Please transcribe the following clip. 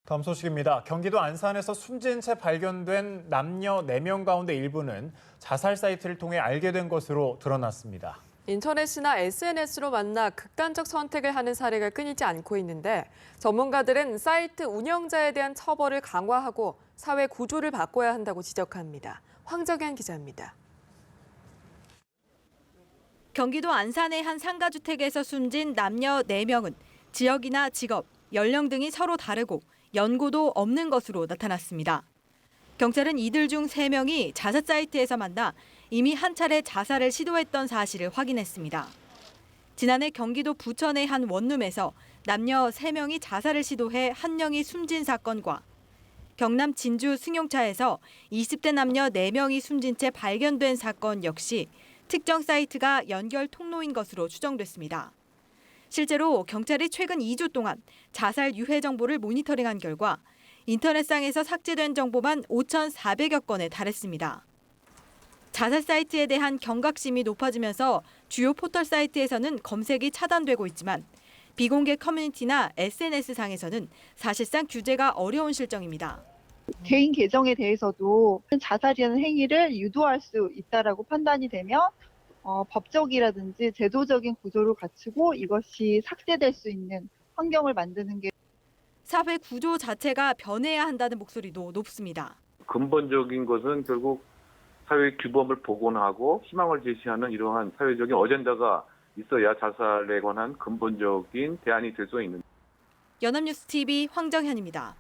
다음 소식입니다. 경기도 안산에서 숨진 채 발견된 남녀 4명 가운데 일부는 자살 사이트를 통해 알게 된 것으로 드러났습니다. 인터넷이나 SNS로 만나 극단적 선택을 하는 사례가 끊이지 않고 있는데 전문가들은 사이트 운영자에 대한 처벌을 강화하고 사회 구조를 바꿔야 한다고 지적합니다. 황정현 기자입니다. 경기도 안산의 한 상가주택에서 숨진 남녀 4명은 지역이나 직업, 연령 등이 서로 다르고 연고도 없는 것으로 나타났습니다. 경찰은 이들 중 3명이 자살 사이트에서 만나 이미 한 차례 자살을 시도했던 사실을 확인했습니다. 지난해 경기도 부천의 한 원룸에서 남녀 3명이 자살을 시도해 1명이 숨진 사건과 경남 진주 승용차에서 20대 남녀 4명이 숨진 채 발견된 사건 역시 특정 사이트가 연결 통로인 것으로 추정됐습니다. 실제로 경찰이 최근 2주 동안 자살 유해 정보를 모니터링한 결과 인터넷상에서 삭제된 정보만 5,400여 건에 달했습니다. 자살 사이트에 대한 경각심이 높아지면서 주요 포털 사이트에서는 검색이 차단되고 있지만 비공개 커뮤니티나 SNS상에서는 사실상 규제가 어려운 실정입니다. 개인 계정에 대해서도 자살이라는 행위를 유도할 수 있다라고 판단이 되면 법적이라든지 제도적인 구조를 갖추고 이것이 삭제될 수 있는 환경을 만드는 게 사회 구조 자체가 변해야 한다는 목소리도 높습니다. 근본적인 것은 결국 사회 규범을 복원하고 희망을 제시하는 이러한 사회적인 어젠다가 있어야 자살에 관한 근본적인 대안이 될 수 있는. 연합뉴스 TV 황정현입니다.